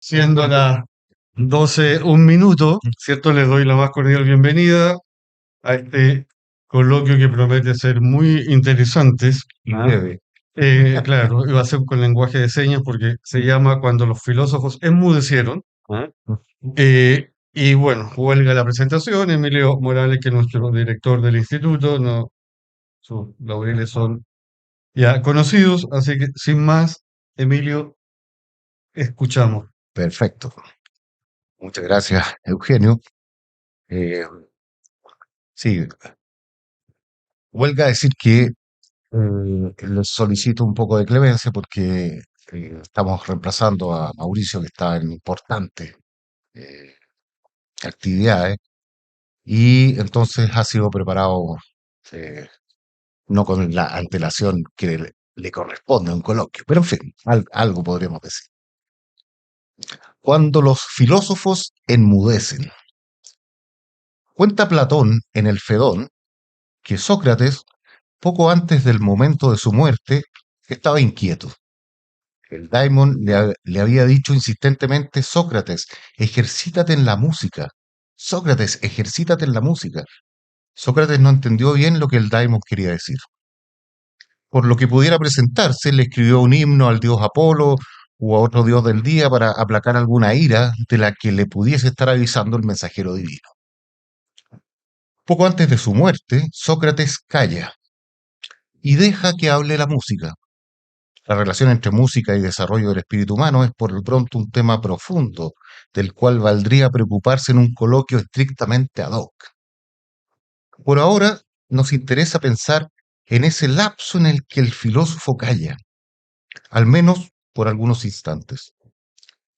Siendo las 12 un minuto, ¿cierto? Les doy la más cordial bienvenida a este coloquio que promete ser muy interesante. Breve. Claro, y va a ser con lenguaje de señas porque se llama Cuando los filósofos enmudecieron. Y bueno, huelga la presentación. Emilio Morales, que es nuestro director del instituto, no, sus laureles son ya conocidos, así que sin más, Emilio, escuchamos. Perfecto. Muchas gracias, Eugenio. Eh, sí, huelga decir que les solicito un poco de clemencia porque estamos reemplazando a Mauricio, que está en importantes eh, actividades, y entonces ha sido preparado eh, no con la antelación que le corresponde a un coloquio, pero en fin, algo podríamos decir. Cuando los filósofos enmudecen. Cuenta Platón en el Fedón que Sócrates, poco antes del momento de su muerte, estaba inquieto. El daimon le había dicho insistentemente: Sócrates, ejercítate en la música. Sócrates, ejercítate en la música. Sócrates no entendió bien lo que el daimon quería decir. Por lo que pudiera presentarse, le escribió un himno al dios Apolo o a otro dios del día para aplacar alguna ira de la que le pudiese estar avisando el mensajero divino. Poco antes de su muerte, Sócrates calla y deja que hable la música. La relación entre música y desarrollo del espíritu humano es por lo pronto un tema profundo, del cual valdría preocuparse en un coloquio estrictamente ad hoc. Por ahora, nos interesa pensar en ese lapso en el que el filósofo calla, al menos por algunos instantes.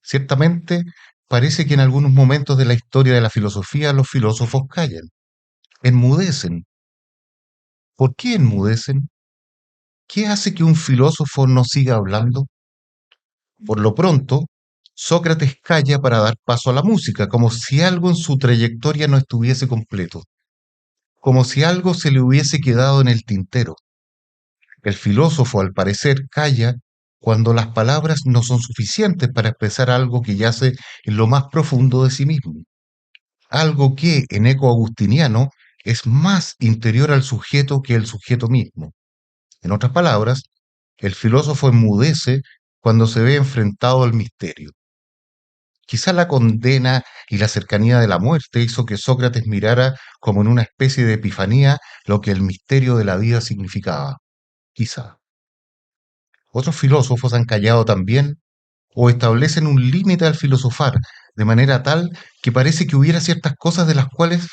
Ciertamente, parece que en algunos momentos de la historia de la filosofía los filósofos callan, enmudecen. ¿Por qué enmudecen? ¿Qué hace que un filósofo no siga hablando? Por lo pronto, Sócrates calla para dar paso a la música, como si algo en su trayectoria no estuviese completo, como si algo se le hubiese quedado en el tintero. El filósofo, al parecer, calla cuando las palabras no son suficientes para expresar algo que yace en lo más profundo de sí mismo, algo que, en eco agustiniano, es más interior al sujeto que el sujeto mismo. En otras palabras, el filósofo enmudece cuando se ve enfrentado al misterio. Quizá la condena y la cercanía de la muerte hizo que Sócrates mirara como en una especie de epifanía lo que el misterio de la vida significaba. Quizá. Otros filósofos han callado también o establecen un límite al filosofar, de manera tal que parece que hubiera ciertas cosas de las cuales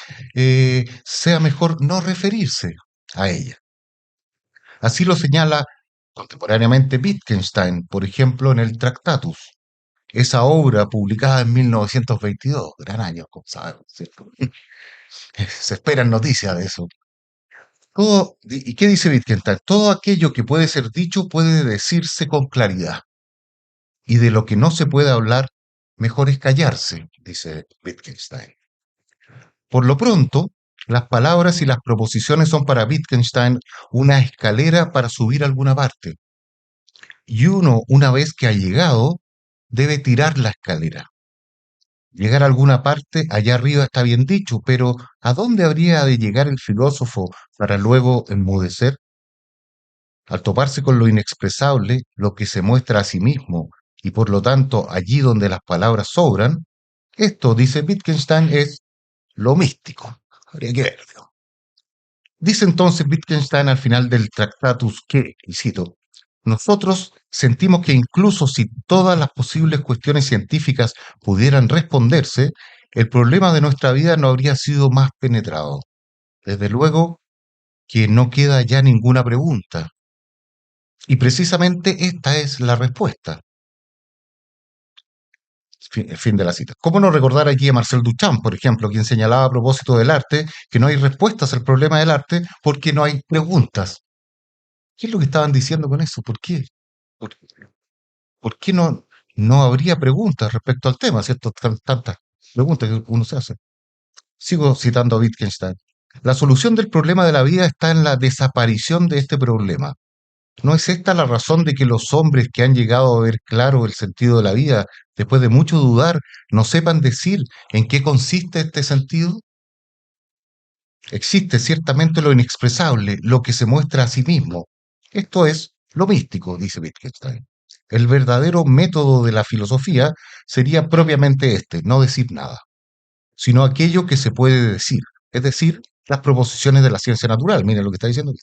sea mejor no referirse a ellas. Así lo señala contemporáneamente Wittgenstein, por ejemplo, en el Tractatus, esa obra publicada en 1922, gran año, como sabemos, ¿cierto? Se esperan noticias de eso. ¿Y qué dice Wittgenstein? Todo aquello que puede ser dicho puede decirse con claridad. Y de lo que no se puede hablar, mejor es callarse, dice Wittgenstein. Por lo pronto, las palabras y las proposiciones son para Wittgenstein una escalera para subir a alguna parte. Y uno, una vez que ha llegado, debe tirar la escalera. Llegar a alguna parte allá arriba está bien dicho, pero ¿a dónde habría de llegar el filósofo para luego enmudecer? Al toparse con lo inexpresable, lo que se muestra a sí mismo, y por lo tanto allí donde las palabras sobran, esto, dice Wittgenstein, es lo místico. Habría que verlo. Dice entonces Wittgenstein al final del Tractatus que, y cito, nosotros sentimos que incluso si todas las posibles cuestiones científicas pudieran responderse, el problema de nuestra vida no habría sido más penetrado. Desde luego que no queda ya ninguna pregunta. Y precisamente esta es la respuesta. Fin de la cita. ¿Cómo no recordar aquí a Marcel Duchamp, por ejemplo, quien señalaba a propósito del arte que no hay respuestas al problema del arte porque no hay preguntas? ¿Qué es lo que estaban diciendo con eso? ¿Por qué? ¿Por, por qué no habría preguntas respecto al tema, ¿cierto? Tantas preguntas que uno se hace. Sigo citando a Wittgenstein. La solución del problema de la vida está en la desaparición de este problema. ¿No es esta la razón de que los hombres que han llegado a ver claro el sentido de la vida, después de mucho dudar, no sepan decir en qué consiste este sentido? Existe ciertamente lo inexpresable, lo que se muestra a sí mismo. Esto es lo místico, dice Wittgenstein. El verdadero método de la filosofía sería propiamente este, no decir nada, sino aquello que se puede decir, es decir, las proposiciones de la ciencia natural. Miren lo que está diciendo.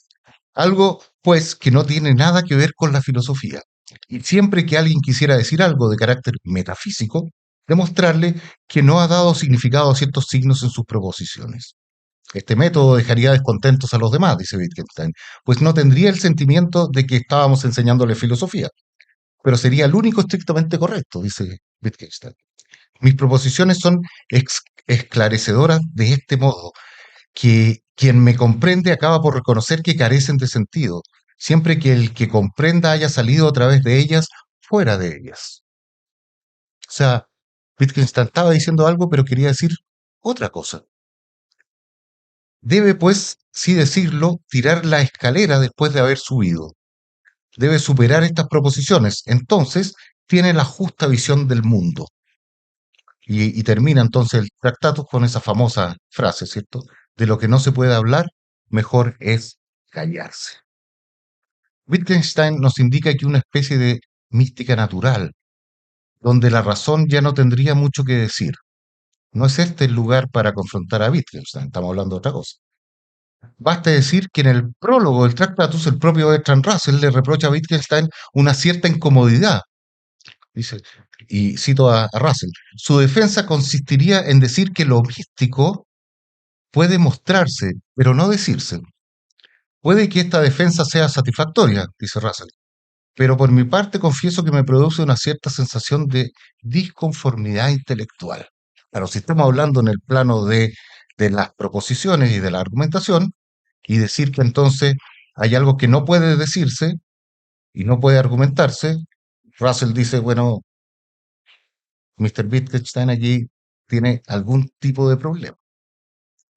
Algo, pues, que no tiene nada que ver con la filosofía. Y siempre que alguien quisiera decir algo de carácter metafísico, demostrarle que no ha dado significado a ciertos signos en sus proposiciones. Este método dejaría descontentos a los demás, dice Wittgenstein, pues no tendría el sentimiento de que estábamos enseñándole filosofía, pero sería el único estrictamente correcto, dice Wittgenstein. Mis proposiciones son esclarecedoras de este modo, que quien me comprende acaba por reconocer que carecen de sentido, siempre que el que comprenda haya salido a través de ellas, fuera de ellas. O sea, Wittgenstein estaba diciendo algo, pero quería decir otra cosa. Debe, pues, sí decirlo, tirar la escalera después de haber subido. Debe superar estas proposiciones. Entonces, tiene la justa visión del mundo. Y termina entonces el tratado con esa famosa frase, ¿cierto? De lo que no se puede hablar, mejor es callarse. Wittgenstein nos indica aquí una especie de mística natural, donde la razón ya no tendría mucho que decir. No es este el lugar para confrontar a Wittgenstein, estamos hablando de otra cosa. Basta decir que en el prólogo del Tractatus, el propio Bertrand Russell le reprocha a Wittgenstein una cierta incomodidad. Dice, y cito a Russell, su defensa consistiría en decir que lo místico puede mostrarse, pero no decirse. Puede que esta defensa sea satisfactoria, dice Russell, pero por mi parte confieso que me produce una cierta sensación de disconformidad intelectual. Claro, si estamos hablando en el plano de las proposiciones y de la argumentación, y decir que entonces hay algo que no puede decirse y no puede argumentarse, Russell dice, bueno, Mr. Wittgenstein aquí tiene algún tipo de problema,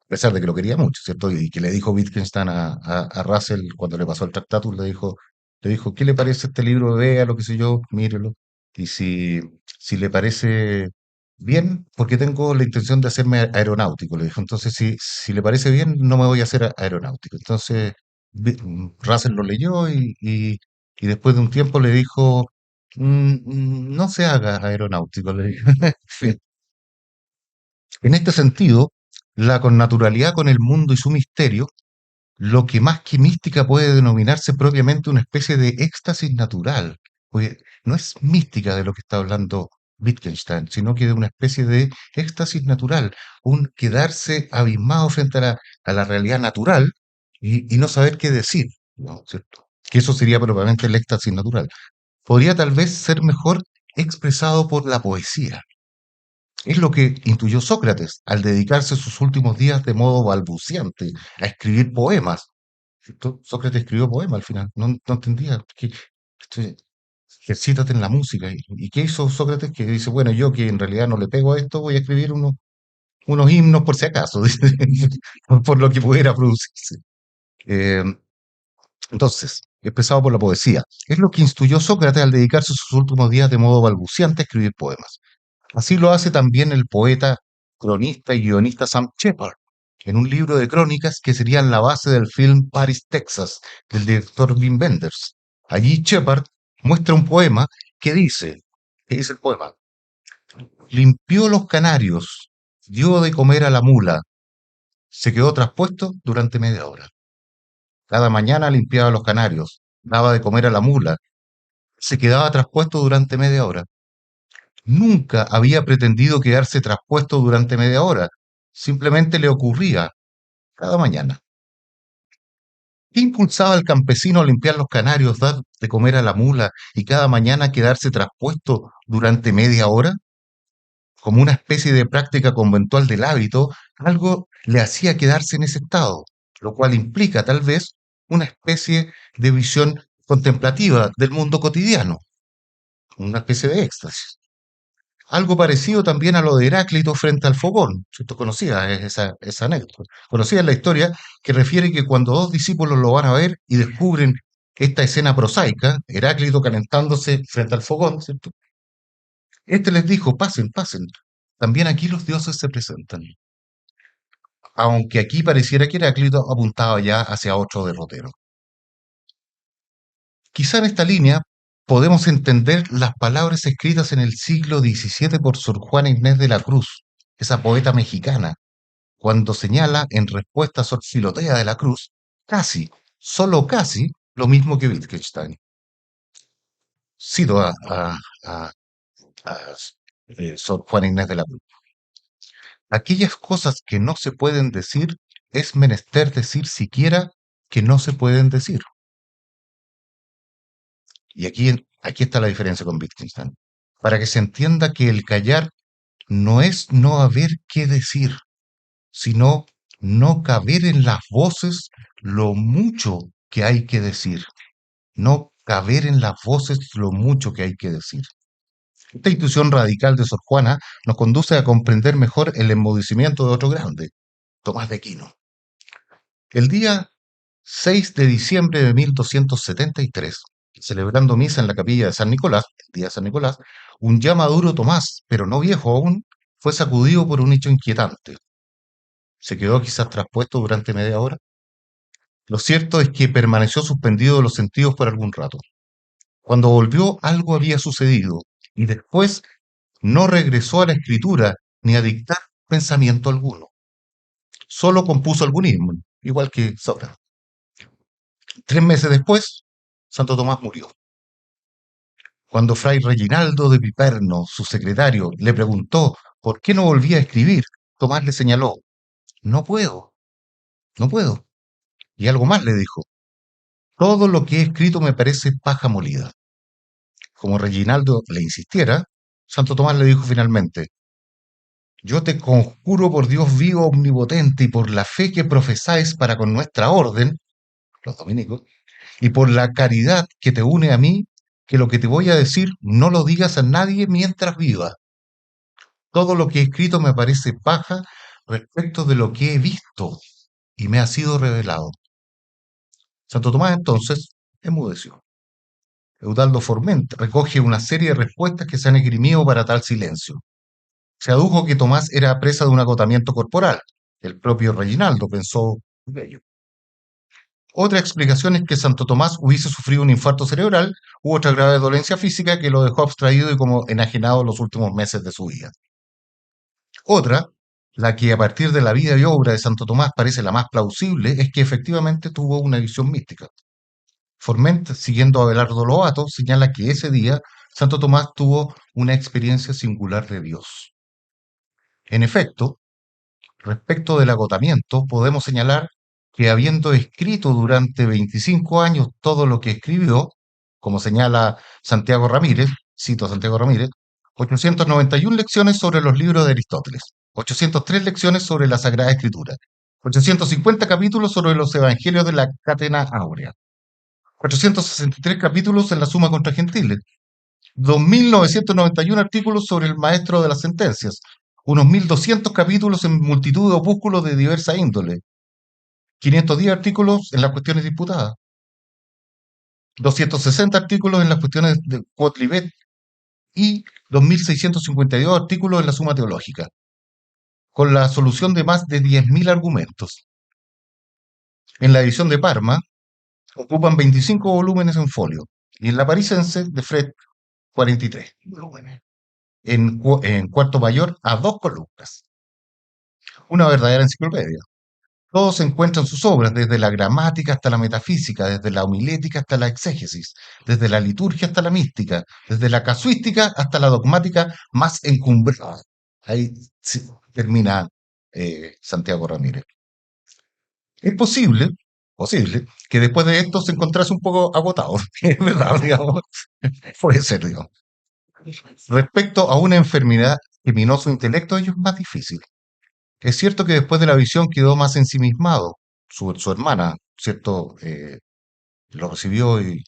a pesar de que lo quería mucho, ¿cierto? Y que le dijo Wittgenstein a Russell cuando le pasó el tratado, le dijo, ¿qué le parece este libro? Vea lo que sé yo, mírelo. Y si le parece bien, porque tengo la intención de hacerme aeronáutico, le dijo. Entonces, si le parece bien, no me voy a hacer aeronáutico. Entonces, Russell lo leyó y después de un tiempo le dijo, no se haga aeronáutico, le dijo. En este sentido, la connaturalidad con el mundo y su misterio, lo que más que mística puede denominarse propiamente una especie de éxtasis natural, pues no es mística de lo que está hablando Wittgenstein, sino que de una especie de éxtasis natural, un quedarse abismado frente a la realidad natural y no saber qué decir, ¿no? ¿Cierto? Que eso sería propiamente el éxtasis natural. Podría tal vez ser mejor expresado por la poesía. Es lo que intuyó Sócrates al dedicarse sus últimos días de modo balbuciante a escribir poemas. ¿Cierto? Sócrates escribió poemas al final, no entendía. Este, ejercítate en la música. ¿Y qué hizo Sócrates? Que dice, bueno, yo que en realidad no le pego a esto, voy a escribir unos himnos por si acaso, dice, por lo que pudiera producirse. Eh, entonces, expresado por la poesía, es lo que instruyó Sócrates al dedicarse sus últimos días de modo balbuciante a escribir poemas. Así lo hace también el poeta, cronista y guionista Sam Shepard, en un libro de crónicas que serían la base del film Paris, Texas, del director Wim Wenders. Allí Shepard muestra un poema que dice, ¿qué dice el poema? Limpió los canarios, dio de comer a la mula, se quedó traspuesto durante media hora. Cada mañana limpiaba los canarios, daba de comer a la mula, se quedaba traspuesto durante media hora. Nunca había pretendido quedarse traspuesto durante media hora. Simplemente le ocurría cada mañana. ¿Qué impulsaba al campesino a limpiar los canarios, dar de comer a la mula y cada mañana quedarse traspuesto durante media hora? Como una especie de práctica conventual del hábito, algo le hacía quedarse en ese estado, lo cual implica tal vez una especie de visión contemplativa del mundo cotidiano, una especie de éxtasis. Algo parecido también a lo de Heráclito frente al fogón. ¿Cierto? Conocía esa anécdota. Conocía la historia que refiere que cuando dos discípulos lo van a ver y descubren esta escena prosaica, Heráclito calentándose frente al fogón, ¿cierto? Este les dijo, pasen, pasen. También aquí los dioses se presentan. Aunque aquí pareciera que Heráclito apuntaba ya hacia otro derrotero. Quizá en esta línea podemos entender las palabras escritas en el siglo XVII por Sor Juana Inés de la Cruz, esa poeta mexicana, cuando señala en respuesta a Sor Filotea de la Cruz, casi, solo casi, lo mismo que Wittgenstein. Cito a, Sor Juana Inés de la Cruz. Aquellas cosas que no se pueden decir, es menester decir siquiera que no se pueden decir. Y aquí está la diferencia con Wittgenstein. Para que se entienda que el callar no es no haber qué decir, sino no caber en las voces lo mucho que hay que decir. No caber en las voces lo mucho que hay que decir. Esta intuición radical de Sor Juana nos conduce a comprender mejor el enmudecimiento de otro grande, Tomás de Aquino. El día 6 de diciembre de 1273, celebrando misa en la capilla de San Nicolás, el día de San Nicolás, un ya maduro Tomás, pero no viejo aún, fue sacudido por un hecho inquietante. Se quedó quizás traspuesto durante media hora. Lo cierto es que permaneció suspendido de los sentidos por algún rato. Cuando volvió, algo había sucedido, y después no regresó a la escritura ni a dictar pensamiento alguno. Solo compuso algún himno, igual que Sócrates. 3 meses después, Santo Tomás murió. Cuando Fray Reginaldo de Piperno, su secretario, le preguntó por qué no volvía a escribir, Tomás le señaló, no puedo, no puedo. Y algo más le dijo, todo lo que he escrito me parece paja molida. Como Reginaldo le insistiera, Santo Tomás le dijo finalmente, yo te conjuro por Dios vivo omnipotente y por la fe que profesáis para con nuestra orden, los dominicos, y por la caridad que te une a mí, que lo que te voy a decir no lo digas a nadie mientras viva. Todo lo que he escrito me parece paja respecto de lo que he visto y me ha sido revelado. Santo Tomás entonces enmudeció. Eudaldo Forment recoge una serie de respuestas que se han esgrimido para tal silencio. Se adujo que Tomás era presa de un agotamiento corporal. El propio Reginaldo pensó de ello. Otra explicación es que Santo Tomás hubiese sufrido un infarto cerebral u otra grave dolencia física que lo dejó abstraído y como enajenado los últimos meses de su vida. Otra, la que a partir de la vida y obra de Santo Tomás parece la más plausible, es que efectivamente tuvo una visión mística. Forment, siguiendo a Abelardo Lobato, señala que ese día Santo Tomás tuvo una experiencia singular de Dios. En efecto, respecto del agotamiento, podemos señalar que habiendo escrito durante 25 años todo lo que escribió, como señala Santiago Ramírez, cito a Santiago Ramírez, 891 lecciones sobre los libros de Aristóteles, 803 lecciones sobre la Sagrada Escritura, 850 capítulos sobre los evangelios de la Catena Áurea, 463 capítulos en la Suma contra Gentiles, 2.991 artículos sobre el maestro de las sentencias, unos 1.200 capítulos en multitud de opúsculos de diversa índole, 510 artículos en las cuestiones disputadas, 260 artículos en las cuestiones de Quodlibet y 2.652 artículos en la Suma Teológica, con la solución de más de 10.000 argumentos. En la edición de Parma ocupan 25 volúmenes en folio y en la parisense de Fred 43 volúmenes. En cuarto mayor a 2 columnas. Una verdadera enciclopedia. Todo se encuentra en sus obras, desde la gramática hasta la metafísica, desde la homilética hasta la exégesis, desde la liturgia hasta la mística, desde la casuística hasta la dogmática más encumbrada. Ahí termina Santiago Ramírez. Es posible, que después de esto se encontrase un poco agotado. Es verdad, digamos. Puede ser, digamos. Respecto a una enfermedad que minó su intelecto, ello es más difícil. Es cierto que después de la visión quedó más ensimismado. Su hermana, ¿cierto? Lo recibió y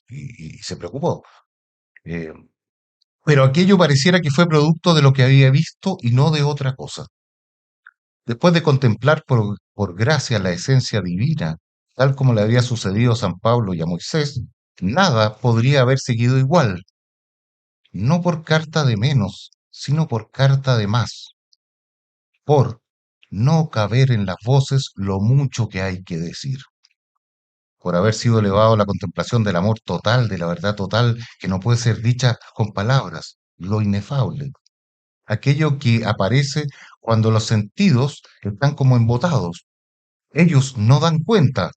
se preocupó. Eh, pero aquello pareciera que fue producto de lo que había visto y no de otra cosa. Después de contemplar por gracia la esencia divina, tal como le había sucedido a San Pablo y a Moisés, Nada podría haber seguido igual, no por carta de menos, sino por carta de más, por no caber en las voces lo mucho que hay que decir, por haber sido elevado a la contemplación del amor total, de la verdad total, que no puede ser dicha con palabras, lo inefable, aquello que aparece cuando los sentidos están como embotados. Ellos no dan cuenta,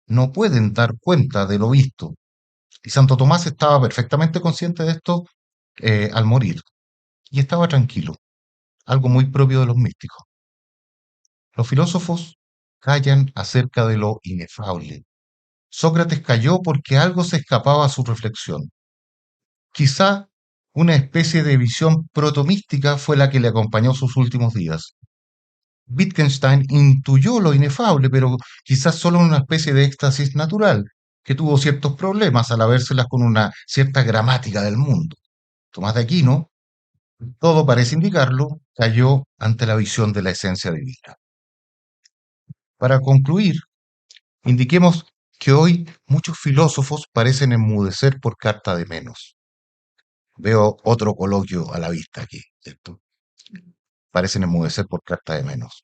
no pueden dar cuenta de lo visto. Y Santo Tomás estaba perfectamente consciente de esto al morir, y estaba tranquilo, algo muy propio de los místicos. Los filósofos callan acerca de lo inefable. Sócrates calló porque algo se escapaba a su reflexión. Quizá una especie de visión protomística fue la que le acompañó sus últimos días. Wittgenstein intuyó lo inefable, pero quizás solo en una especie de éxtasis natural, que tuvo ciertos problemas al habérselas con una cierta gramática del mundo. Tomás de Aquino, todo parece indicarlo, cayó ante la visión de la esencia divina. Para concluir, indiquemos que hoy muchos filósofos parecen enmudecer por carta de menos. Veo otro coloquio a la vista aquí, ¿cierto? Parecen enmudecer por carta de menos.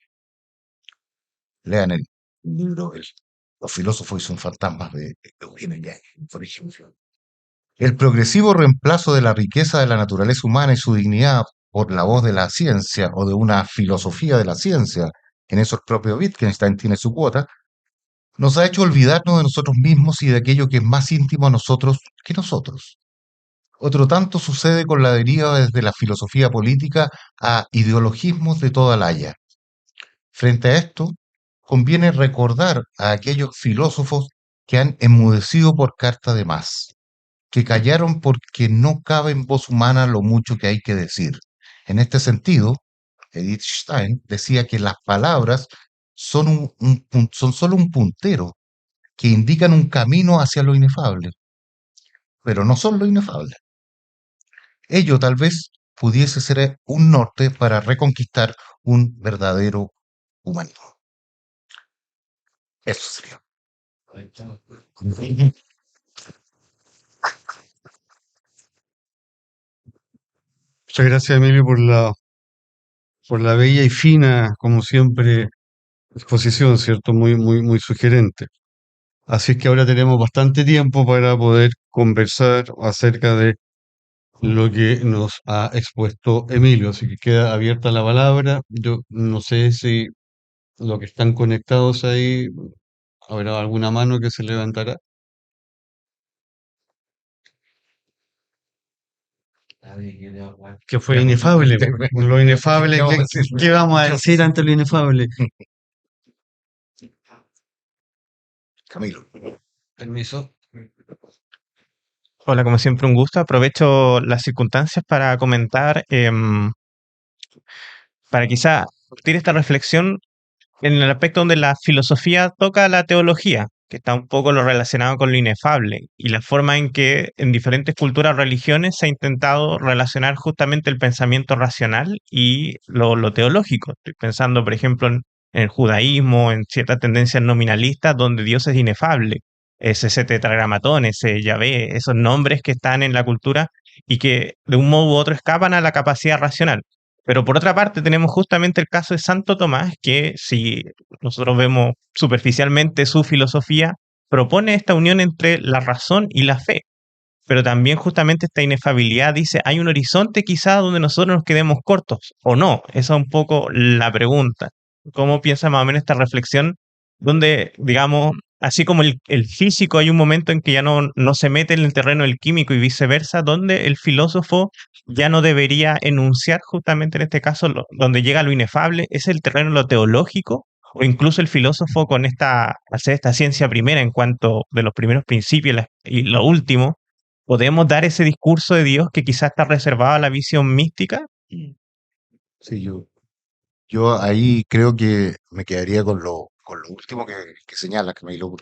Lean el libro Los filósofos y sus fantasmas de Eugene Yang, por ejemplo. El progresivo reemplazo de la riqueza de la naturaleza humana y su dignidad por la voz de la ciencia o de una filosofía de la ciencia, en eso el propio Wittgenstein tiene su cuota, nos ha hecho olvidarnos de nosotros mismos y de aquello que es más íntimo a nosotros que nosotros. Otro tanto sucede con la deriva desde la filosofía política a ideologismos de toda la haya. Frente a esto, conviene recordar a aquellos filósofos que han enmudecido por carta de más, que callaron porque no cabe en voz humana lo mucho que hay que decir. En este sentido, Edith Stein decía que las palabras son, son solo un puntero que indican un camino hacia lo inefable, pero no son lo inefable. Ello tal vez pudiese ser un norte para reconquistar un verdadero humanismo. Eso sería. Muchas gracias, Emilio, por la bella y fina, como siempre, exposición, ¿cierto? Muy, muy, muy sugerente. Así es que ahora tenemos bastante tiempo para poder conversar acerca de lo que nos ha expuesto Emilio. Así que queda abierta la palabra. Yo no sé si los que están conectados ahí, habrá alguna mano que se levantará. Que fue inefable. Lo inefable, ¿qué vamos a decir ante lo inefable? Camilo. Permiso. Hola, como siempre, un gusto. Aprovecho las circunstancias para comentar, para quizá partir esta reflexión en el aspecto donde la filosofía toca la teología, que está un poco lo relacionado con lo inefable, y la forma en que en diferentes culturas o religiones se ha intentado relacionar justamente el pensamiento racional y lo teológico. Estoy pensando, por ejemplo, en el judaísmo, en ciertas tendencias nominalistas donde Dios es inefable, ese tetragramatón, ese Yahvé, esos nombres que están en la cultura y que de un modo u otro escapan a la capacidad racional. Pero por otra parte tenemos justamente el caso de Santo Tomás, que si nosotros vemos superficialmente su filosofía, propone esta unión entre la razón y la fe. Pero también justamente esta inefabilidad dice, hay un horizonte quizá donde nosotros nos quedemos cortos, o no. Esa es un poco la pregunta. ¿Cómo piensa más o menos esta reflexión? Donde, digamos, así como el físico hay un momento en que ya no se mete en el terreno del químico y viceversa, donde el filósofo ya no debería enunciar justamente en este caso donde llega lo inefable, es el terreno de lo teológico, o incluso el filósofo con hacer esta ciencia primera en cuanto de los primeros principios y lo último, podemos dar ese discurso de Dios que quizás está reservado a la visión mística. Sí, yo ahí creo que me quedaría con lo último que señala Camilo,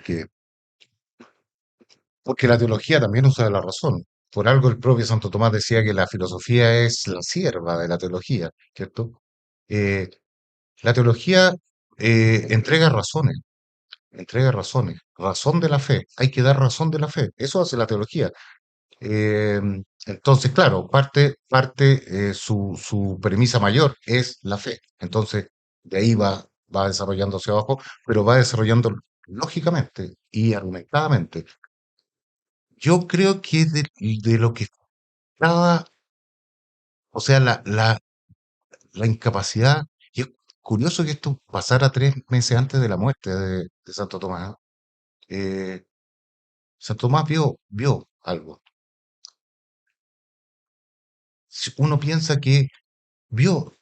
porque la teología también usa la razón. Por algo el propio Santo Tomás decía que la filosofía es la sierva de la teología, ¿cierto? Eh, la teología entrega razones, entrega razones, razón de la fe, hay que dar razón de la fe, eso hace la teología. Eh, entonces, claro, su premisa mayor es la fe. Entonces, de ahí va desarrollando hacia abajo, pero va desarrollando lógicamente y argumentadamente. Yo creo que de lo que estaba, o sea, la incapacidad, y es curioso que esto pasara 3 meses antes de la muerte de Santo Tomás. ¿Eh? Santo Tomás vio algo. Si uno piensa que vio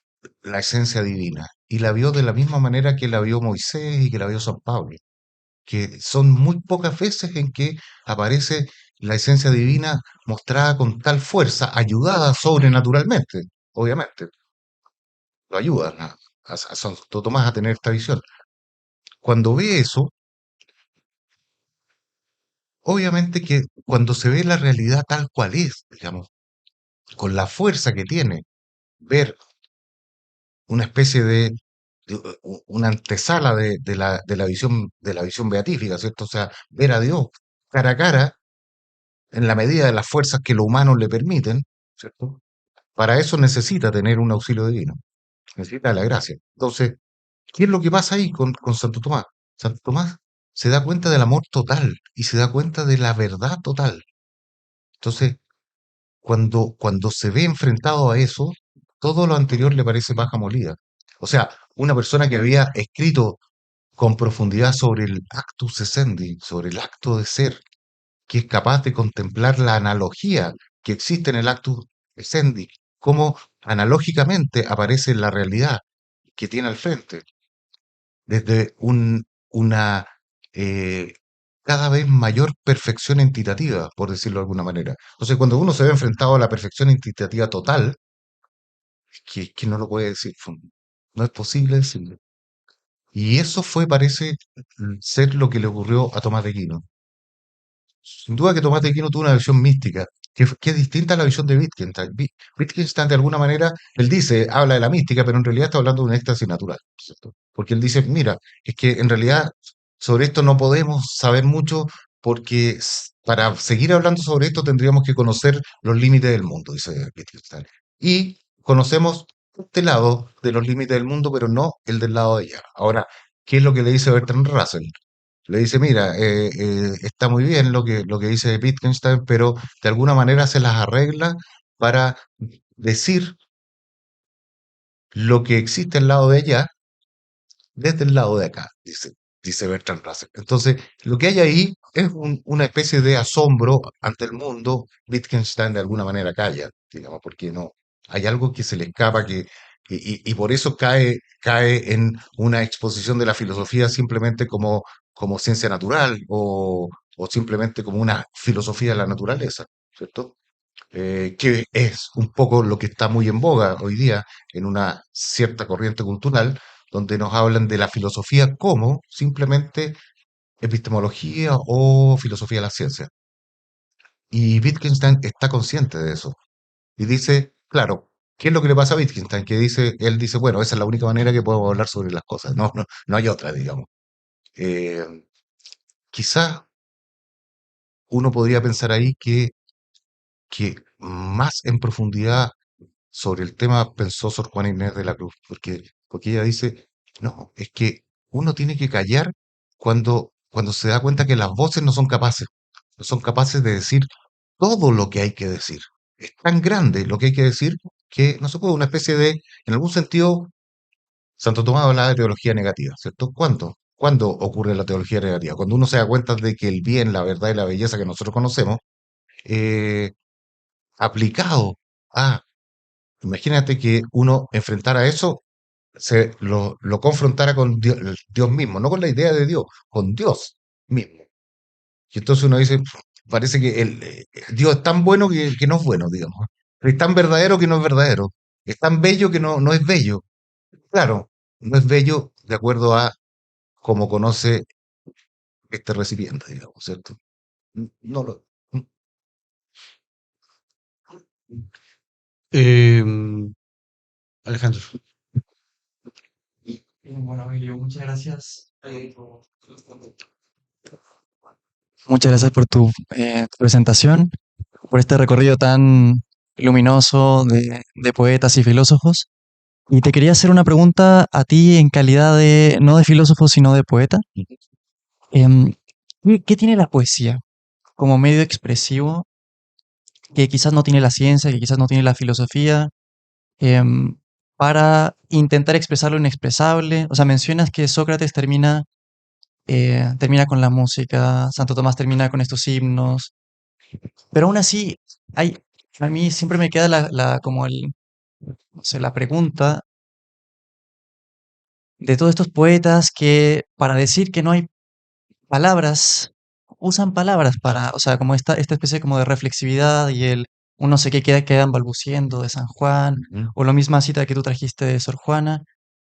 la esencia divina y la vio de la misma manera que la vio Moisés y que la vio San Pablo, que son muy pocas veces en que aparece la esencia divina mostrada con tal fuerza, ayudada sobrenaturalmente, obviamente, lo ayudan a Santo Tomás a tener esta visión. Cuando ve eso, obviamente que cuando se ve la realidad tal cual es, digamos, con la fuerza que tiene, ver una especie una antesala de la visión beatífica, ¿cierto? O sea, ver a Dios cara a cara en la medida de las fuerzas que lo humano le permiten, ¿cierto? Para eso necesita tener un auxilio divino, necesita la gracia. Entonces, ¿qué es lo que pasa ahí con Santo Tomás? Santo Tomás se da cuenta del amor total y se da cuenta de la verdad total. Entonces, cuando se ve enfrentado a eso, todo lo anterior le parece paja molida. O sea, una persona que había escrito con profundidad sobre el actus essendi, sobre el acto de ser, que es capaz de contemplar la analogía que existe en el actus essendi, cómo analógicamente aparece en la realidad que tiene al frente, desde una eh, cada vez mayor perfección entitativa, por decirlo de alguna manera. Entonces, cuando uno se ve enfrentado a la perfección entitativa total, que no lo puede decir, no es posible decirlo. Y eso fue, parece ser lo que le ocurrió a Tomás de Aquino. Sin duda que Tomás de Aquino tuvo una visión mística, que es distinta a la visión de Wittgenstein. Wittgenstein, de alguna manera, él dice, habla de la mística, pero en realidad está hablando de un éxtasis natural, ¿cierto? Porque él dice, mira, es que en realidad sobre esto no podemos saber mucho porque para seguir hablando sobre esto tendríamos que conocer los límites del mundo, dice Wittgenstein. Y conocemos este lado de los límites del mundo, pero no el del lado de allá. Ahora, ¿qué es lo que le dice Bertrand Russell? Le dice, mira, está muy bien lo que dice Wittgenstein, pero de alguna manera se las arregla para decir lo que existe al lado de allá desde el lado de acá, dice Bertrand Russell. Entonces, lo que hay ahí es una especie de asombro ante el mundo. Wittgenstein de alguna manera calla, digamos, porque no hay algo que se le escapa y por eso cae en una exposición de la filosofía simplemente como ciencia natural o simplemente como una filosofía de la naturaleza, ¿cierto? Que es un poco lo que está muy en boga hoy día en una cierta corriente cultural, donde nos hablan de la filosofía como simplemente epistemología o filosofía de la ciencia. Y Wittgenstein está consciente de eso. Y dice, claro, ¿qué es lo que le pasa a Wittgenstein? Él dice, bueno, esa es la única manera que podemos hablar sobre las cosas. No hay otra, digamos. Eh, Quizás uno podría pensar ahí que más en profundidad sobre el tema pensó Sor Juana Inés de la Cruz, porque ella dice, no, es que uno tiene que callar cuando se da cuenta que las voces no son capaces de decir todo lo que hay que decir. Es tan grande lo que hay que decir que no se puede, una especie de, en algún sentido, Santo Tomás hablaba de teología negativa, ¿cierto? ¿Cuándo? ¿Cuándo ocurre la teología negativa? Cuando uno se da cuenta de que el bien, la verdad y la belleza que nosotros conocemos, eh, aplicado a imagínate que uno enfrentara eso, lo confrontara con Dios mismo, no con la idea de Dios, con Dios mismo. Y entonces uno dice, parece que Dios es tan bueno que no es bueno, digamos. Es tan verdadero que no es verdadero. Es tan bello que no es bello. Claro, no es bello de acuerdo a cómo conoce este recipiente, digamos, ¿cierto? No lo. Em, Alejandro. Bueno, Emilio, muchas gracias. Muchas gracias por tu presentación, por este recorrido tan luminoso de poetas y filósofos. Y te quería hacer una pregunta a ti en calidad de, no de filósofo, sino de poeta. Em, ¿qué tiene la poesía como medio expresivo que quizás no tiene la ciencia, que quizás no tiene la filosofía, em, para intentar expresar lo inexpresable? O sea, mencionas que Sócrates termina con la música, Santo Tomás termina con estos himnos, pero aún así, hay, a mí siempre me queda como no sé, la pregunta de todos estos poetas que para decir que no hay palabras, usan palabras para, o sea, como esta especie como de reflexividad y un no sé qué quedan balbuciendo de San Juan, Ujú. o la misma cita que tú trajiste de Sor Juana.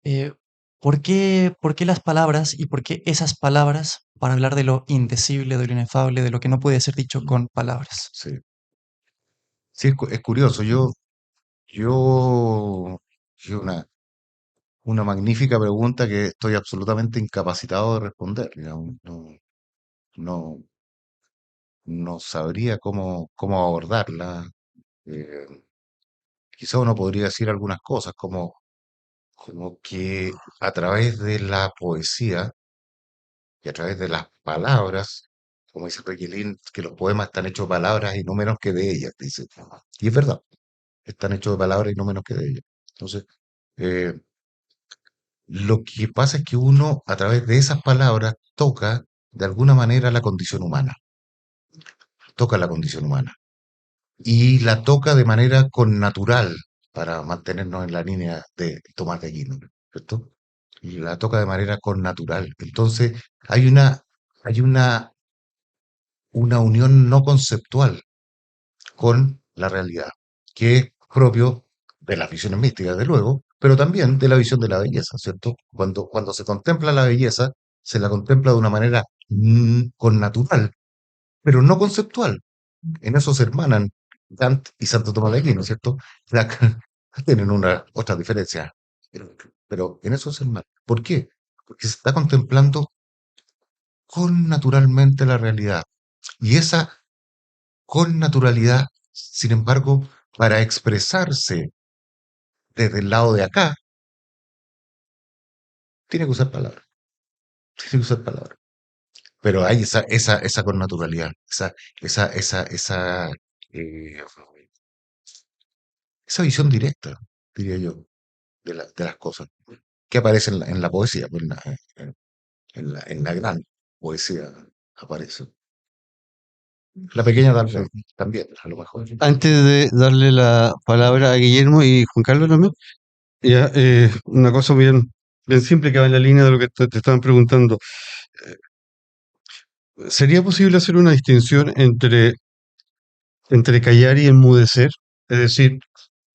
eh, ¿Por qué las palabras y por qué esas palabras para hablar de lo indecible, de lo inefable, de lo que no puede ser dicho con palabras? Sí, sí, es curioso. Yo, es una magnífica pregunta que estoy absolutamente incapacitado de responder. Digamos. No, no sabría cómo abordarla. Eh, Quizá uno podría decir algunas cosas, como que a través de la poesía y a través de las palabras, como dice Requelín, que los poemas están hechos de palabras y no menos que de ellas, dice. Y es verdad, están hechos de palabras y no menos que de ellas. Entonces, eh, lo que pasa es que uno, a través de esas palabras, toca de alguna manera la condición humana, toca la condición humana. Y la toca de manera connatural, para mantenernos en la línea de Tomás de Aquino, ¿cierto? Y la toca de manera connatural. Entonces, hay una unión no conceptual con la realidad, que es propio de las visiones místicas, de luego, pero también de la visión de la belleza, ¿cierto? Cuando se contempla la belleza, se la contempla de una manera connatural, pero no conceptual. En eso se hermanan Kant y Santo Tomás de Aquino, ¿cierto? La- Tienen una otra diferencia, pero en eso se hermanan. ¿Por qué? Porque se está contemplando con naturalmente la realidad. Y esa con naturalidad, sin embargo, para expresarse desde el lado de acá, tiene que usar palabras, tiene que usar palabras. Pero hay esa con naturalidad, eh, esa visión directa, diría yo, de las cosas, que aparece en la poesía, pues, en la gran poesía aparece. La pequeña tal vez, también, a lo mejor. Antes de darle la palabra a Guillermo y Juan Carlos también, ya, una cosa bien simple que va en la línea de lo que te estaban preguntando. ¿Sería posible hacer una distinción entre callar y enmudecer? Es decir,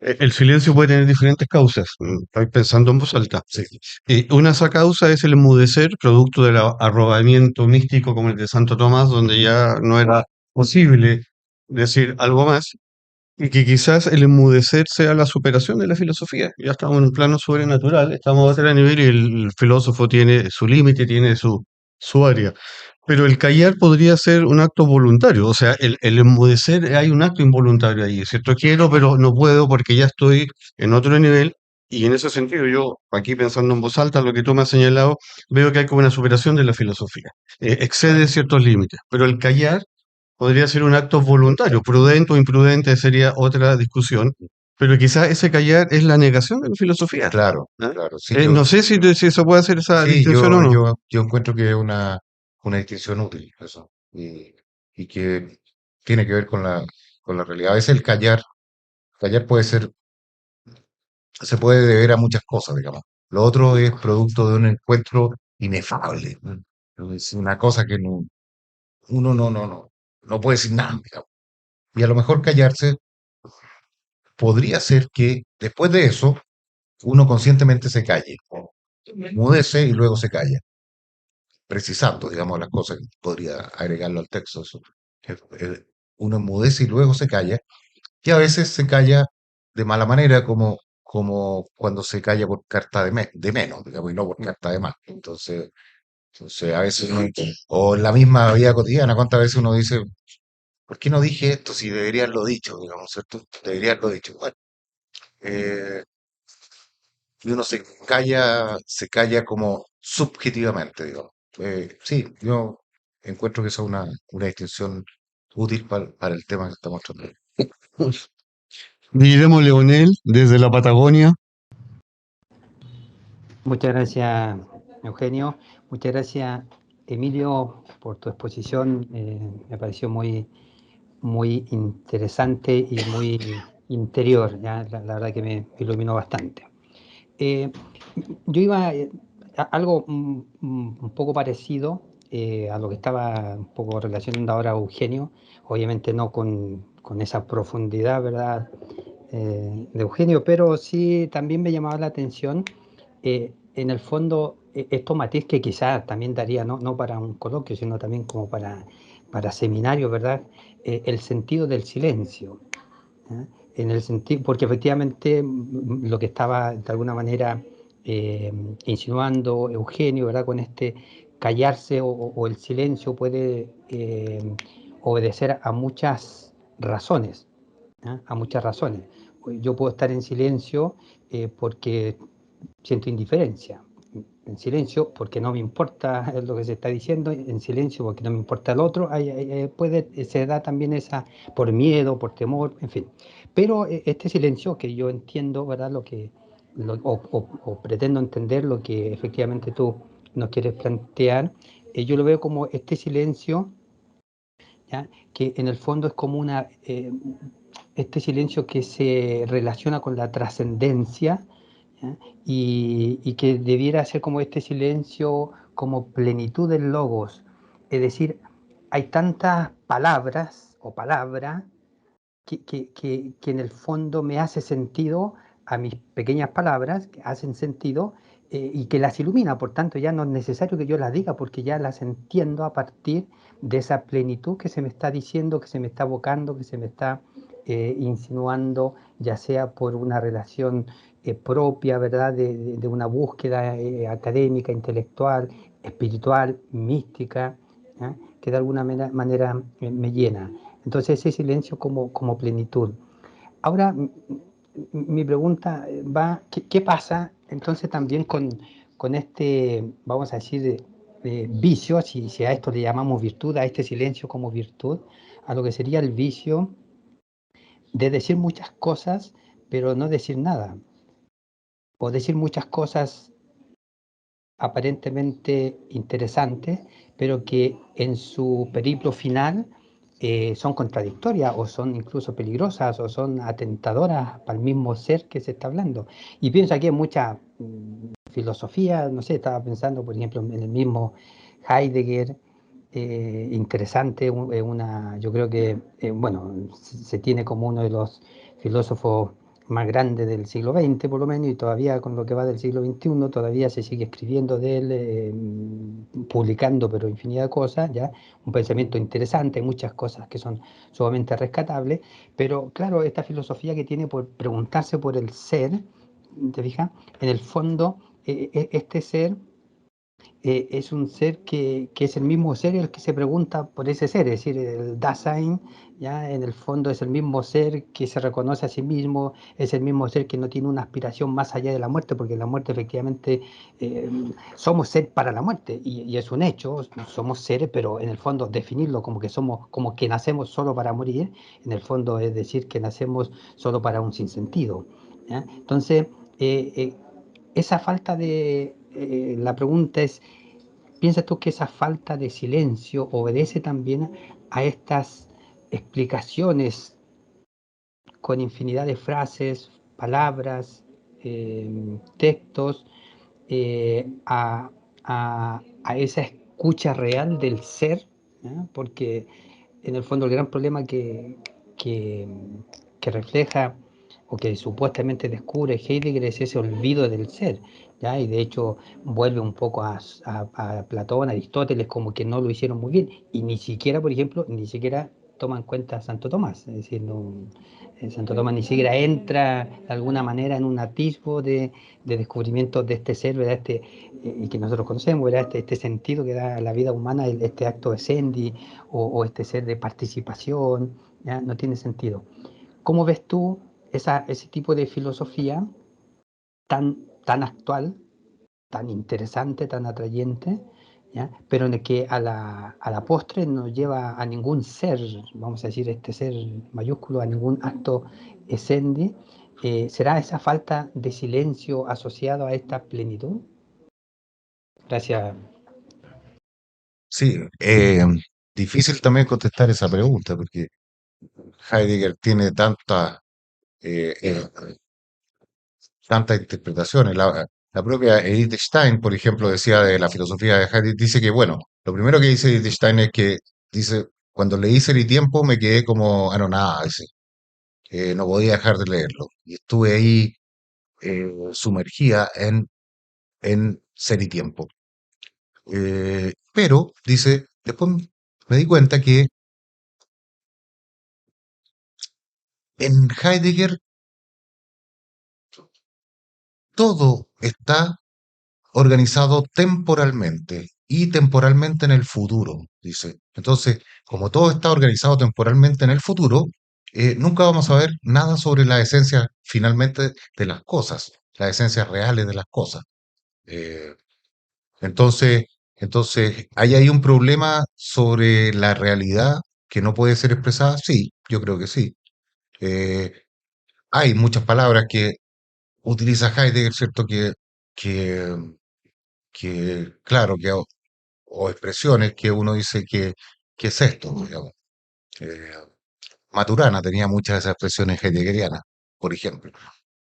el silencio puede tener diferentes causas. Estoy pensando en voz alta. Sí, Y una de esas causas es el enmudecer, producto del arrobamiento místico como el de Santo Tomás, donde ya no era posible decir algo más. Y que quizás el enmudecer sea la superación de la filosofía. Ya estamos en un plano sobrenatural, estamos a otro nivel y el filósofo tiene su límite, tiene su área. Pero el callar podría ser un acto voluntario, o sea, el enmudecer hay un acto involuntario ahí, es cierto, quiero, pero no puedo porque ya estoy en otro nivel. Y en ese sentido, yo, aquí pensando en voz alta, lo que tú me has señalado, veo que hay como una superación de la filosofía. Excede ciertos límites, pero el callar podría ser un acto voluntario, prudente o imprudente sería otra discusión, pero quizás ese callar es la negación de la filosofía. claro, ¿Ah? claro. Sí, No sé si se puede hacer esa sí, distinción o no. yo encuentro que es una distinción útil, eso, y que tiene que ver con la realidad. A veces callar se puede deber a muchas cosas, digamos. Lo otro es producto de un encuentro inefable, ¿no? Es una cosa que uno no puede decir nada, digamos. Y a lo mejor callarse podría ser que después de eso uno conscientemente se calle, o mudece y luego se calla, precisando, digamos, las cosas, podría agregarlo al texto. Eso. Uno enmudece y luego se calla, y a veces se calla de mala manera, como como cuando se calla por carta de menos, digamos, y no por carta de más. Entonces a veces uno, o en la misma vida cotidiana, ¿cuántas veces uno dice, ¿por qué no dije esto si debería haberlo dicho, digamos, ¿cierto? Debería haberlo dicho. Bueno, eh, y uno se calla como subjetivamente, digamos. Sí, yo encuentro que esa es una distinción útil para el tema que estamos tratando. Guillermo Leonel, desde la Patagonia. Muchas gracias, Eugenio. Muchas gracias, Emilio, por tu exposición. Me pareció muy interesante y muy interior. ¿Ya? La verdad que me iluminó bastante. Eh, yo iba a algo un poco parecido a lo que estaba un poco relacionando ahora Eugenio, obviamente no con esa profundidad, ¿verdad? De Eugenio, pero sí también me llamaba la atención, en el fondo, esto matiz que quizás también daría, no para un coloquio, sino también como para seminarios, ¿verdad? El sentido del silencio. ¿Eh? En el sentido, porque efectivamente lo que estaba de alguna manera eh, insinuando Eugenio, ¿verdad? Con este callarse o el silencio puede obedecer a muchas razones, ¿eh? A muchas razones. Yo puedo estar en silencio porque siento indiferencia, en silencio porque no me importa lo que se está diciendo, en silencio porque no me importa el otro, se da también esa, por miedo, por temor, en fin. Pero este silencio que yo entiendo, ¿verdad? O pretendo entender lo que efectivamente tú nos quieres plantear, yo lo veo como este silencio, ¿ya? Que en el fondo es como este silencio que se relaciona con la trascendencia, ¿ya? Y que debiera ser como este silencio, como plenitud del logos. Es decir, hay tantas palabras o palabra que en el fondo me hace sentido a mis pequeñas palabras, que hacen sentido y que las ilumina. Por tanto, ya no es necesario que yo las diga porque ya las entiendo a partir de esa plenitud que se me está diciendo, que se me está evocando, que se me está insinuando, ya sea por una relación propia, ¿verdad? De una búsqueda académica, intelectual, espiritual, mística, ¿eh? Que de alguna manera me llena. Entonces ese silencio como plenitud. Ahora, mi pregunta va, ¿qué pasa entonces también con este, vamos a decir, vicio, si a esto le llamamos virtud, a este silencio como virtud, a lo que sería el vicio de decir muchas cosas, pero no decir nada, o decir muchas cosas aparentemente interesantes, pero que en su periplo final son contradictorias o son incluso peligrosas o son atentadoras para el mismo ser que se está hablando. Y pienso aquí en mucha filosofía, no sé, estaba pensando por ejemplo en el mismo Heidegger, interesante, yo creo que, bueno, se tiene como uno de los filósofos más grande del siglo XX, por lo menos, y todavía con lo que va del siglo XXI, todavía se sigue escribiendo de él, publicando, pero infinidad de cosas, ¿ya? Un pensamiento interesante, muchas cosas que son sumamente rescatables, pero claro, esta filosofía que tiene por preguntarse por el ser, ¿te fijas? En el fondo, este ser es un ser que es el mismo ser el que se pregunta por ese ser, es decir, el Dasein, ya en el fondo es el mismo ser que se reconoce a sí mismo, es el mismo ser que no tiene una aspiración más allá de la muerte, porque la muerte efectivamente eh, somos ser para la muerte y es un hecho, somos seres, pero en el fondo definirlo como que somos, como que nacemos solo para morir, en el fondo es decir que nacemos solo para un sinsentido. ¿Ya? Entonces, esa falta la pregunta es, ¿piensas tú que esa falta de silencio obedece también a estas explicaciones con infinidad de frases, palabras, textos, a esa escucha real del ser? ¿Eh? Porque en el fondo el gran problema que, que refleja o que supuestamente descubre Heidegger es ese olvido del ser, ¿ya? Y de hecho vuelve un poco a Platón, a Aristóteles, como que no lo hicieron muy bien, y ni siquiera, por ejemplo, ni siquiera toma en cuenta a Santo Tomás, es decir, no, Santo Tomás ni siquiera entra de alguna manera en un atisbo de descubrimiento de este ser, ¿verdad? Y que nosotros conocemos, ¿verdad? Este sentido que da a la vida humana, este acto de sendi o este ser de participación, ¿ya? No tiene sentido. ¿Cómo ves tú ese tipo de filosofía tan actual, tan interesante, tan atrayente, ¿ya? Pero en el que a la postre no lleva a ningún ser, vamos a decir, este ser mayúsculo, a ningún acto essendi? ¿Será esa falta de silencio asociado a esta plenitud? Gracias. Sí, difícil también contestar esa pregunta, porque Heidegger tiene eh, eh, tantas interpretaciones. La propia Edith Stein, por ejemplo, decía de la filosofía de Heidegger, dice que, bueno, lo primero que dice Edith Stein es que, dice, cuando leí Ser y Tiempo me quedé como anonadada, dice, que no podía dejar de leerlo. Y estuve ahí sumergida en Ser y Tiempo. Pero, dice, después me di cuenta que en Heidegger todo está organizado temporalmente y temporalmente en el futuro, dice. Entonces, como todo está organizado temporalmente en el futuro, nunca vamos a ver nada sobre la esencia finalmente de las cosas, las esencias reales de las cosas. Eh, entonces, entonces, ¿hay ahí un problema sobre la realidad que no puede ser expresada? Sí, yo creo que sí. Eh, Hay muchas palabras que utiliza Heidegger, ¿cierto? Que, claro, o expresiones que uno dice que es esto, digamos. Eh, Maturana tenía muchas de esas expresiones heideggerianas, por ejemplo.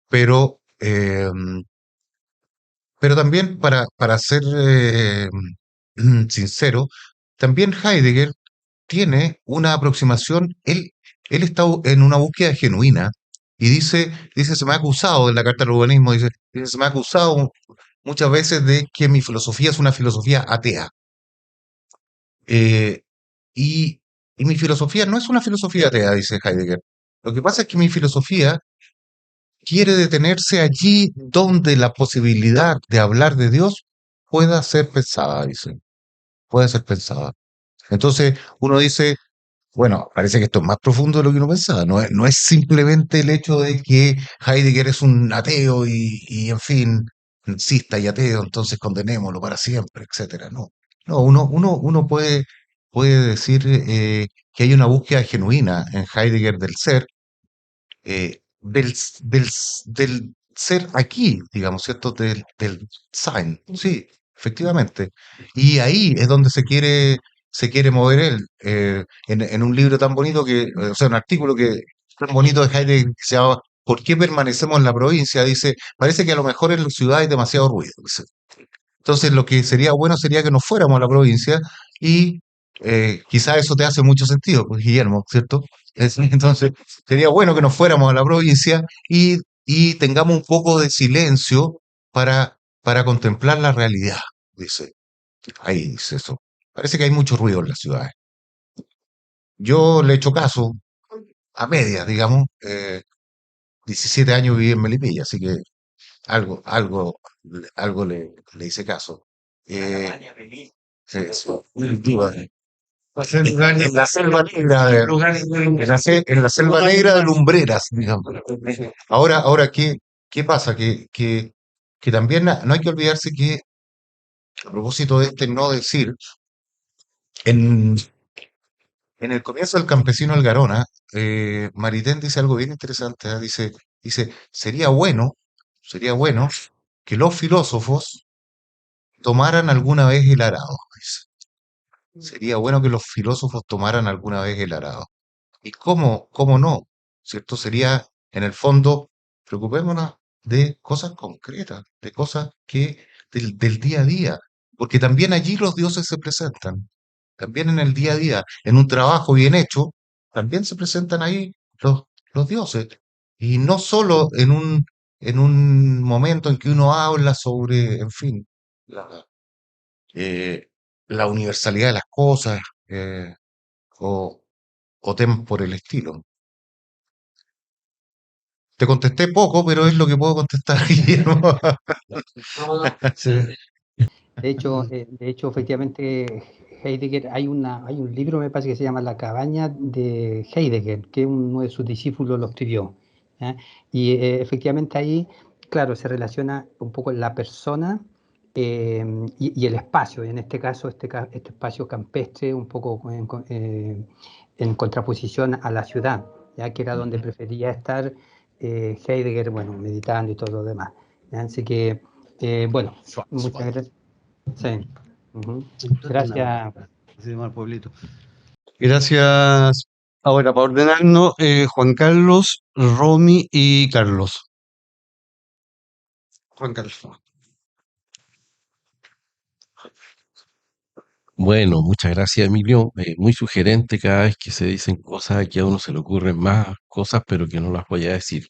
Pero, pero también para ser sincero, también Heidegger tiene una aproximación, él está en una búsqueda genuina y dice, se me ha acusado en la Carta del Urbanismo, dice, se me ha acusado muchas veces de que mi filosofía es una filosofía atea. Eh, y, y mi filosofía no es una filosofía atea, dice Heidegger. Lo que pasa es que mi filosofía quiere detenerse allí donde la posibilidad de hablar de Dios pueda ser pensada, dice, puede ser pensada. Entonces uno dice, bueno, parece que esto es más profundo de lo que uno pensaba. No es simplemente el hecho de que Heidegger es un ateo en fin, insista y ateo, entonces condenémoslo para siempre, etcétera. No, no, uno puede decir que hay una búsqueda genuina en Heidegger del ser, del ser aquí, digamos, ¿cierto? Del Sein. Sí, efectivamente. Y ahí es donde se quiere mover él. En un libro tan bonito o sea, un artículo tan bonito de Heidegger que se llama ¿Por qué permanecemos en la provincia? Dice, parece que a lo mejor en la ciudad hay demasiado ruido. Dice. Entonces, lo que sería bueno sería que nos fuéramos a la provincia y quizá eso te hace mucho sentido, pues, Guillermo, ¿cierto? Entonces, sería bueno que nos fuéramos a la provincia y tengamos un poco de silencio para contemplar la realidad, dice. Ahí dice eso. Parece que hay mucho ruido en las ciudades. Yo le echo caso a medias, digamos. 17 años viví en Melipilla, así que algo, algo, algo le hice caso. Sí, sí. En la selva negra en la selva negra de Lumbreras, digamos. Ahora, ¿qué pasa? Que también no hay que olvidarse que, a propósito de este no decir, en, en el comienzo del Campesino Algarona, Maritain dice algo bien interesante, ¿eh? Dice, sería bueno que los filósofos tomaran alguna vez el arado. Dice. Sería bueno que los filósofos tomaran alguna vez el arado. ¿Y cómo no? ¿Cierto? Sería, en el fondo, preocupémonos de cosas concretas, de cosas del día a día, porque también allí los dioses se presentan, también en el día a día, en un trabajo bien hecho, también se presentan ahí los dioses, y no solo en un momento en que uno habla sobre, en fin, la, eh, la universalidad de las cosas, o temas por el estilo. Te contesté poco, pero es lo que puedo contestar, Guillermo. Sí. De hecho, efectivamente, Heidegger, hay un libro, me parece que se llama La cabaña de Heidegger, que uno de sus discípulos lo escribió. ¿Ya? Y efectivamente ahí, claro, se relaciona un poco la persona y el espacio, en este caso, este espacio campestre, un poco en contraposición a la ciudad, ya que era donde prefería estar Heidegger, bueno, meditando y todo lo demás. ¿Ya? Así que, bueno, muchas gracias. Sí. Ujú. Gracias. Así se llama el pueblito. Gracias. Ahora, para ordenarnos, Juan Carlos, Romy y Carlos. Juan Carlos. Bueno, muchas gracias, Emilio. Muy sugerente cada vez que se dicen cosas que a uno se le ocurren más cosas, pero que no las voy a decir.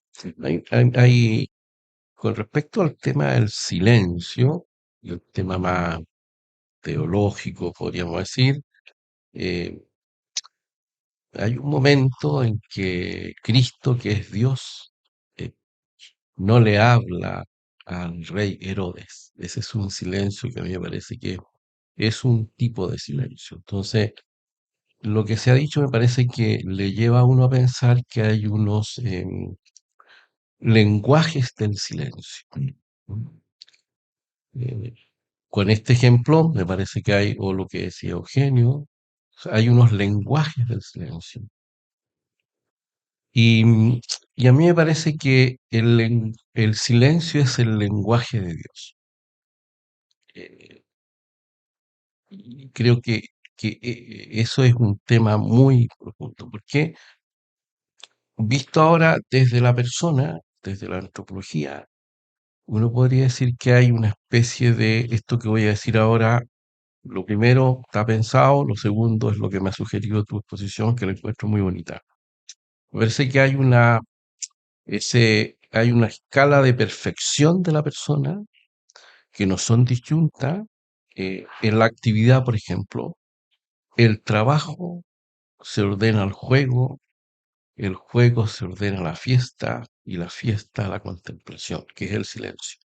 Con respecto al tema del silencio, y el tema más teológico, podríamos decir, eh, hay un momento en que Cristo, que es Dios, eh, no le habla al rey Herodes. Ese es un silencio que a mí me parece que es un tipo de silencio. Entonces, lo que se ha dicho me parece que le lleva a uno a pensar que hay unos lenguajes del silencio. Eh, con este ejemplo, me parece que hay, o lo que decía Eugenio, o sea, hay unos lenguajes del silencio. Y, y a mí me parece que el silencio es el lenguaje de Dios. Eh, y creo que eso es un tema muy profundo, porque visto ahora desde la persona, desde la antropología, uno podría decir que hay una especie de esto que voy a decir ahora. Lo primero está pensado, lo segundo es lo que me ha sugerido tu exposición, que la encuentro muy bonita. Me parece que hay una escala de perfección de la persona que no son disyuntas. En la actividad, por ejemplo, el trabajo se ordena al juego, el juego se ordena a la fiesta y la fiesta a la contemplación, que es el silencio.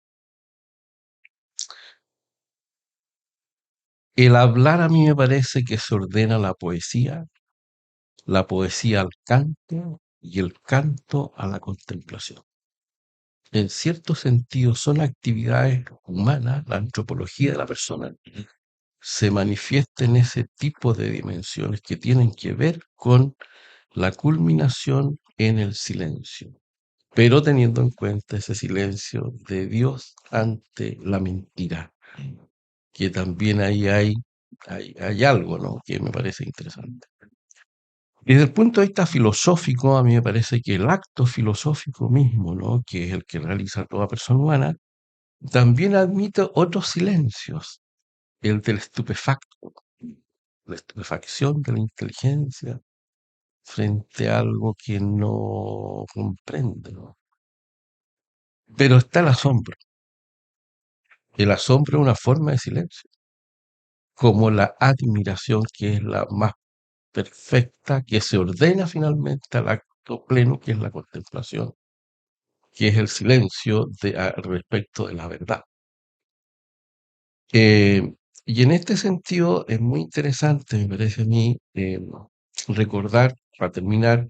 El hablar a mí me parece que se ordena la poesía al canto y el canto a la contemplación. En cierto sentido son actividades humanas, la antropología de la persona se manifiesta en ese tipo de dimensiones que tienen que ver con la culminación en el silencio, pero teniendo en cuenta ese silencio de Dios ante la mentira, que también ahí hay algo, ¿no?, que me parece interesante. Y desde el punto de vista filosófico, a mí me parece que el acto filosófico mismo, ¿no?, que es el que realiza toda persona humana, también admite otros silencios, el del estupefacto, la estupefacción de la inteligencia frente a algo que no comprende, ¿no? Pero está el asombro. El asombro es una forma de silencio, como la admiración, que es la más perfecta, que se ordena finalmente al acto pleno, que es la contemplación, que es el silencio respecto de la verdad. Eh, y en este sentido es muy interesante, me parece a mí, recordar, para terminar,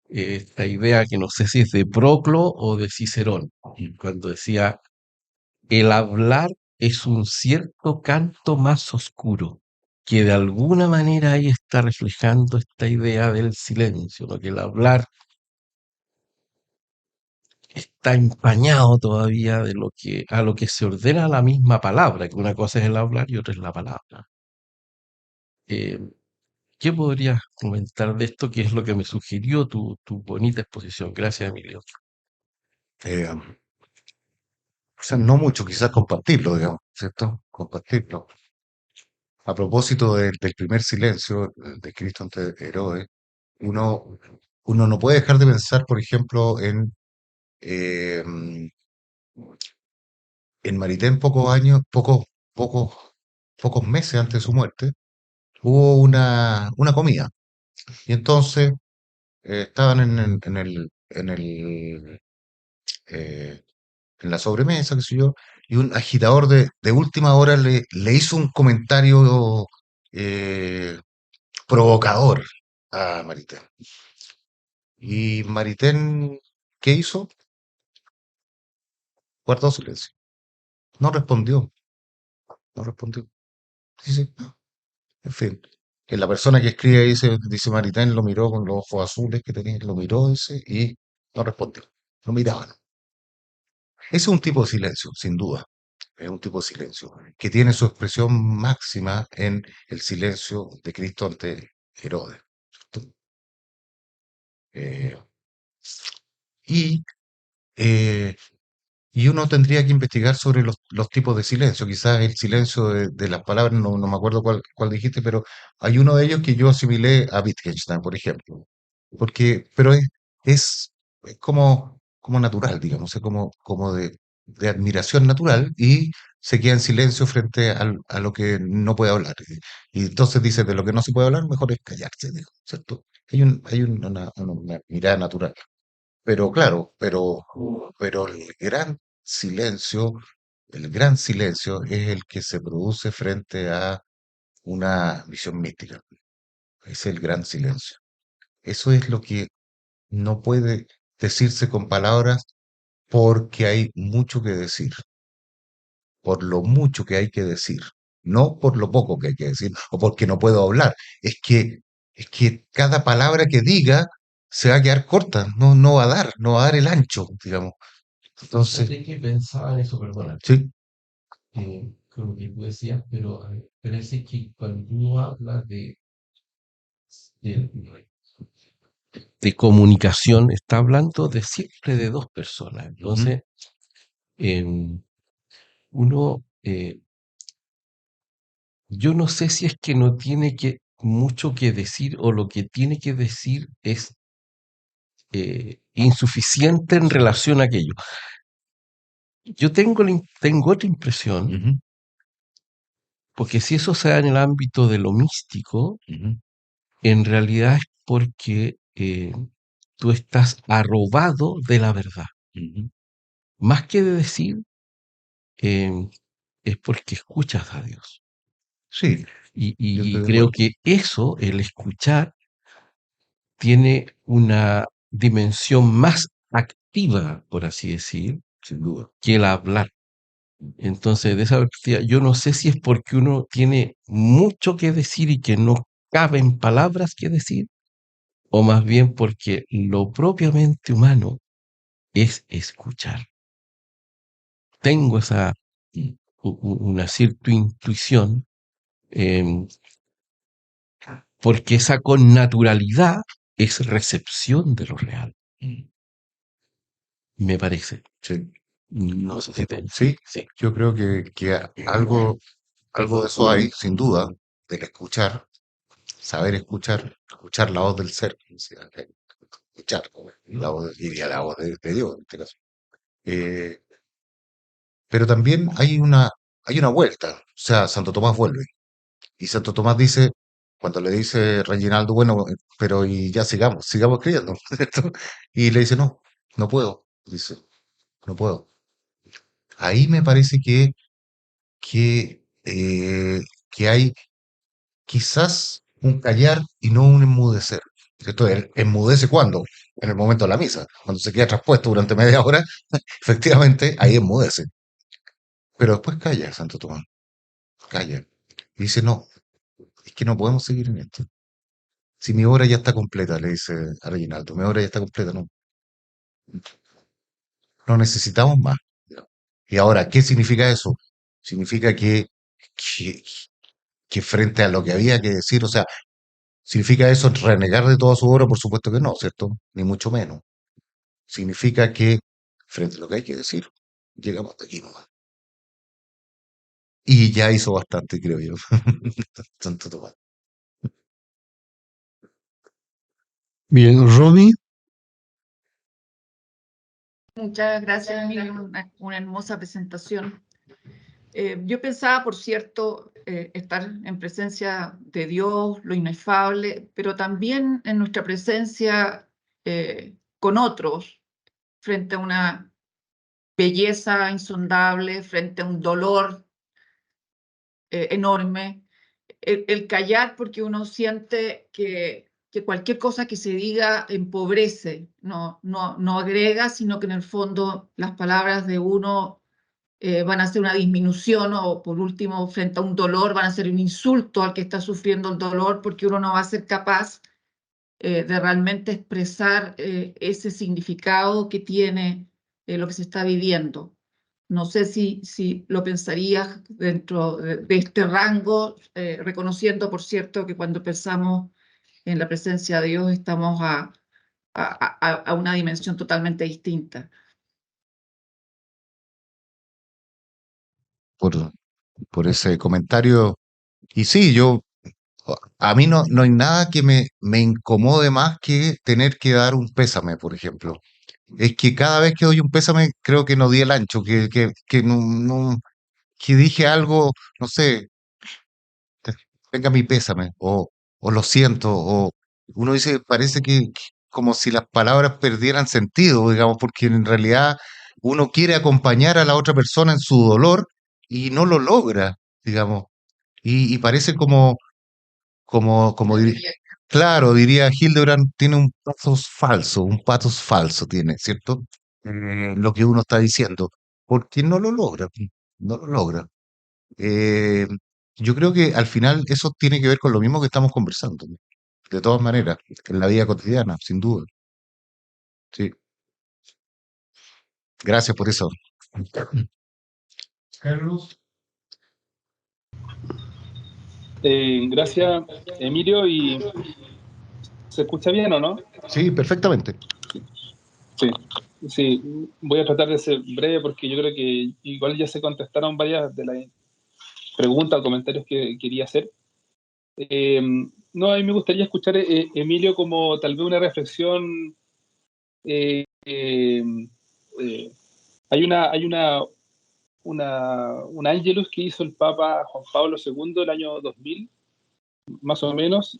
esta idea que no sé si es de Proclo o de Cicerón, cuando decía, el hablar es un cierto canto más oscuro, que de alguna manera ahí está reflejando esta idea del silencio, ¿no?, que el hablar está empañado todavía de a lo que se ordena la misma palabra, que una cosa es el hablar y otra es la palabra. Eh, ¿Qué podrías comentar de esto? ¿Qué es lo que me sugirió tu bonita exposición? Gracias, Emilio. Eh, o sea, no mucho, quizás compartirlo, digamos, ¿cierto? Compartirlo. A propósito del primer silencio de Cristo ante Herodes, uno, uno no puede dejar de pensar, por ejemplo, eh, en Maritain pocos años, pocos meses antes de su muerte, hubo una comida. Y entonces estaban en el eh, en la sobremesa, qué sé yo, y un agitador de última hora le hizo un comentario eh, provocador a Maritain. Y Maritain, ¿qué hizo? Guardó silencio. No respondió, no respondió. Sí, sí, en fin. Que la persona que escribe ahí dice Maritain lo miró con los ojos azules que tenía, lo miró, dice, y no respondió. No miraba. Ese es un tipo de silencio, sin duda. Es un tipo de silencio que tiene su expresión máxima en el silencio de Cristo ante Herodes. ¿Cierto? Eh, y, eh, y uno tendría que investigar sobre los tipos de silencio. Quizás el silencio de las palabras, no me acuerdo cuál dijiste, pero hay uno de ellos que yo asimilé a Wittgenstein, por ejemplo. Pero es como natural, digamos, es como de admiración natural y se queda en silencio frente a lo que no puede hablar. Y entonces dice, de lo que no se puede hablar, mejor es callarse, digo, ¿cierto? Hay una mirada natural. Pero claro, pero el gran silencio es el que se produce frente a una visión mística. Es el gran silencio. Eso es lo que no puede decirse con palabras porque hay mucho que decir, por lo mucho que hay que decir, no por lo poco que hay que decir o porque no puedo hablar. Es que cada palabra que diga se va a quedar corta, no va a dar el ancho, digamos. Entonces, Fíjate que pensaba en eso, perdona, sí, con lo que tú decías, pero a mí me parece que cuando uno habla de, de comunicación, está hablando de siempre de dos personas. ujú, Entonces, em, uno, yo no sé si es que no tiene mucho que decir o lo que tiene que decir es insuficiente en relación a aquello. Yo tengo otra impresión, ujú, porque si eso se da en el ámbito de lo místico, ujú, en realidad es porque tú estás arrobado de la verdad. ujú. Más que de decir, eh, es porque escuchas a Dios. Sí, Y, yo y estoy de creo acuerdo. que eso, el escuchar, tiene una dimensión más activa, por así decir, Sin duda. que el hablar. Entonces, de esa perspectiva, yo no sé si es porque uno tiene mucho que decir y que no caben palabras que decir, o más bien porque lo propiamente humano es escuchar. Tengo una cierta intuición, em, porque esa connaturalidad es recepción de lo real, Mm. me parece. Sí, No sé si sí, sí. yo creo que algo de eso hay, sin duda, del escuchar, saber escuchar la voz del ser, o sea, escuchar diría la voz de Dios en este caso. Eh, pero también hay una vuelta, o sea, Santo Tomás vuelve. Y Santo Tomás dice, cuando le dice Reginaldo, bueno, pero y ya sigamos escribiendo, ¿cierto? Y le dice, no, no puedo, dice, no puedo. Ahí me parece que, eh, que hay quizás un callar y no un enmudecer. ¿Cierto? Él enmudece cuando, en el momento de la misa, cuando se queda traspuesto durante media hora, efectivamente ahí enmudece. Pero después calla Santo Tomás, calla. Y dice, no, es que no podemos seguir en esto. Si mi obra ya está completa, le dice a Reginaldo, mi obra ya está completa, no necesitamos más. Y ahora, ¿qué significa eso? Significa que, que frente a lo que había que decir, o sea, ¿significa eso renegar de toda su obra? Por supuesto que no, ¿cierto? Ni mucho menos. Significa que frente a lo que hay que decir, llegamos hasta aquí nomás. Y ya hizo bastante, creo yo. Santo Tomás. Bien, Ronnie, Muchas gracias, Emilio, una hermosa presentación. Yo pensaba, por cierto, estar en presencia de Dios, lo inefable, pero también en nuestra presencia con otros frente a una belleza insondable frente a un dolor enorme. El callar porque uno siente que cualquier cosa que se diga empobrece, no agrega, sino que en el fondo las palabras de uno van a ser una disminución o por último frente a un dolor van a ser un insulto al que está sufriendo el dolor porque uno no va a ser capaz de realmente expresar ese significado que tiene lo que se está viviendo. No sé si lo pensarías dentro de este rango, reconociendo, por cierto, que cuando pensamos en la presencia de Dios estamos a una dimensión totalmente distinta. por, por ese comentario. Y sí, a mí no hay nada que me incomode más que tener que dar un pésame, por ejemplo. Es que cada vez que doy un pésame, creo que no di el ancho, que que dije algo, no sé, venga mi pésame, o lo siento, o uno dice, parece que como si las palabras perdieran sentido, digamos, porque en realidad uno quiere acompañar a la otra persona en su dolor y no lo logra, digamos, y parece claro, diría Hildebrand, tiene un pathos falso tiene, ¿cierto? Lo que uno está diciendo, porque no lo logra, no lo logra. Eh, yo creo que al final eso tiene que ver con lo mismo que estamos conversando, ¿no? De todas maneras, en la vida cotidiana, sin duda. Sí, gracias por eso. Carlos. Gracias, Emilio, y ¿se escucha bien o no? Sí, perfectamente. Sí, sí, voy a tratar de ser breve porque yo creo que igual ya se contestaron varias de las preguntas o comentarios que quería hacer. No, a mí me gustaría escuchar, Emilio, como tal vez una reflexión. eh, eh, eh, hay un ángelus que hizo el Papa Juan Pablo II el año 2000, más o menos,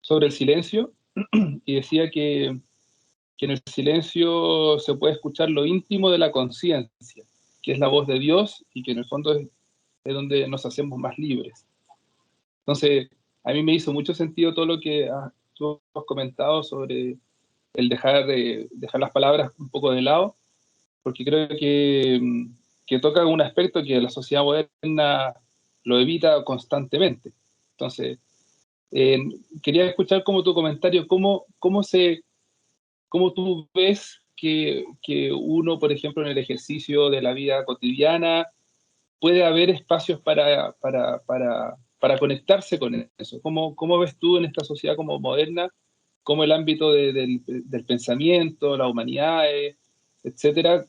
sobre el silencio, y decía que en el silencio se puede escuchar lo íntimo de la conciencia, que es la voz de Dios y que en el fondo es donde nos hacemos más libres. Entonces, a mí me hizo mucho sentido todo lo que tú has comentado sobre el dejar las palabras un poco de lado, porque creo que toca un aspecto que la sociedad moderna lo evita constantemente. Entonces, eh, quería escuchar como tu comentario, cómo tú ves que uno, por ejemplo, en el ejercicio de la vida cotidiana, puede haber espacios para conectarse con eso. ¿Cómo ves tú en esta sociedad como moderna, cómo el ámbito del pensamiento, la humanidad, etcétera,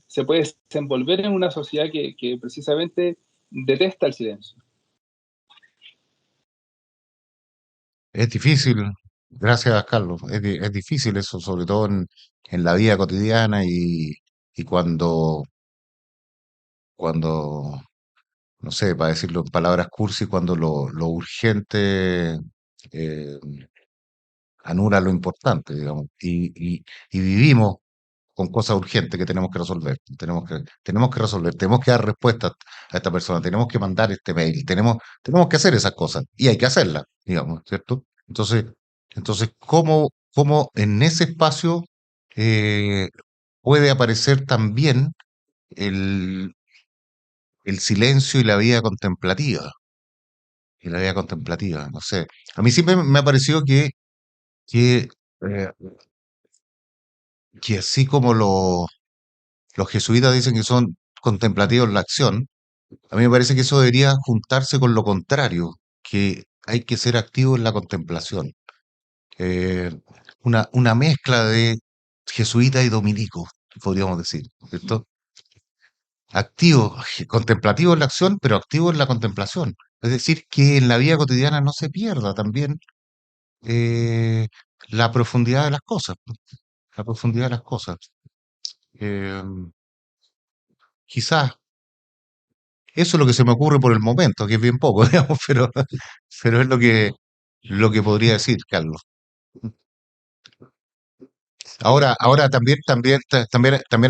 se puede desenvolver en una sociedad que precisamente detesta el silencio? Es difícil, gracias Carlos, es difícil eso, sobre todo en la vida cotidiana y cuando, no sé, para decirlo en palabras cursi, cuando lo urgente eh, anula lo importante, digamos, y vivimos con cosas urgentes que tenemos que resolver, tenemos que resolver, tenemos que dar respuesta a esta persona, tenemos que mandar este mail, tenemos que hacer esas cosas, y hay que hacerlas, digamos, ¿cierto? Entonces, ¿cómo en ese espacio eh, puede aparecer también el, el silencio y la vida contemplativa? Y la vida contemplativa, no sé. A mí siempre me ha parecido que, eh, que así como los jesuitas dicen que son contemplativos en la acción, a mí me parece que eso debería juntarse con lo contrario, que hay que ser activo en la contemplación. Eh, una mezcla de jesuita y dominico, podríamos decir, ¿cierto? Activo, contemplativo en la acción, pero activo en la contemplación. Es decir, que en la vida cotidiana no se pierda también eh, la profundidad de las cosas, ¿no? La profundidad de las cosas. Eh, quizás eso es lo que se me ocurre por el momento, que es bien poco, digamos, pero es lo que podría decir, Carlos. Ahora también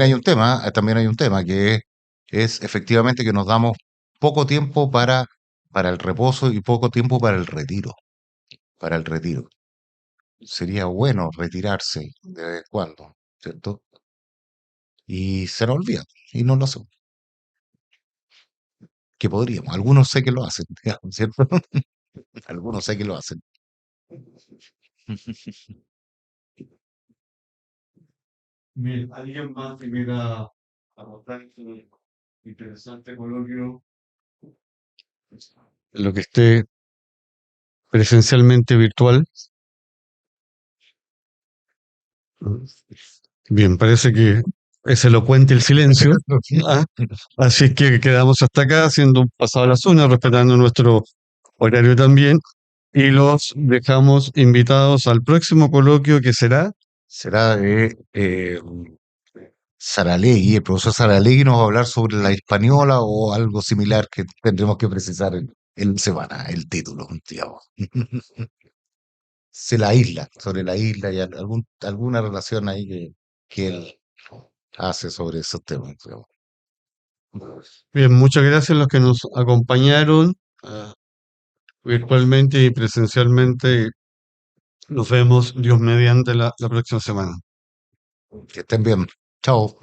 hay un tema, que es efectivamente que nos damos poco tiempo para el reposo y poco tiempo para el retiro. Sería bueno retirarse de vez en cuando, ¿cierto? Y se nos olvida, y no lo hacemos. Que podríamos, algunos sé que lo hacen, digamos, ¿cierto? Algunos sé que lo hacen. Bien, ¿alguien más que quiera aportar este interesante coloquio? Lo que esté presencialmente virtual. Bien, parece que es elocuente el silencio. Ah, así que quedamos hasta acá, siendo pasado las 1, respetando nuestro horario también. Y los dejamos invitados al próximo coloquio que Será de Saralegui, el profesor Saralegui nos va a hablar sobre la española o algo similar que tendremos que precisar en semana, el título, digamos. Sobre la isla y alguna relación ahí que él hace sobre esos temas, digamos. Bien, muchas gracias a los que nos acompañaron virtualmente y presencialmente. Nos vemos, Dios mediante, la próxima semana. Que estén bien. Chao.